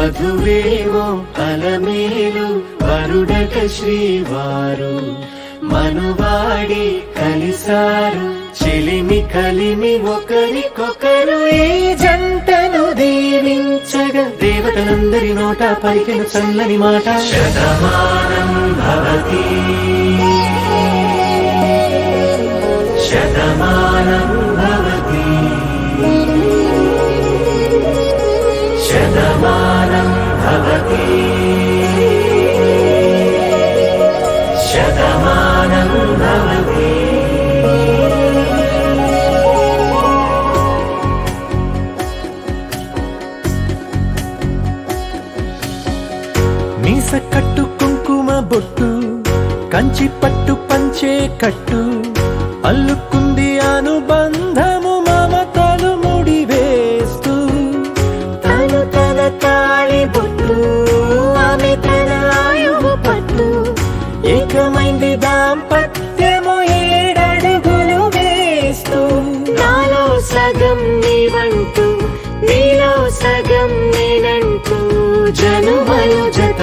వధువేమో అలమేలు వరుడట శ్రీవారు మనువాడి కలిసారు చెలిమి కలిమి ఒకరికొకరు ఈ జంటను దీవించగా దేవతలందరి నోట పలికిన చల్లని మాట శతమానం భవతి శతమానం భవతి శతమానం భవతి శతమానం భవతి. మీస కట్టు కుంకుమ బొట్టు కంచి పట్టు పంచే కట్టు అల్లుకుంది అనుబంధము మమతలు ముడివేస్తూ తను తన తాళి బొట్టు ఆమె తన ఆయువు పట్టు ఏకమైంది దాంపత్యము 7 అడుగులు వేస్తూ నాలో సగం నీవంటూ నీలో సగం నేనంటూ జనుమలు జత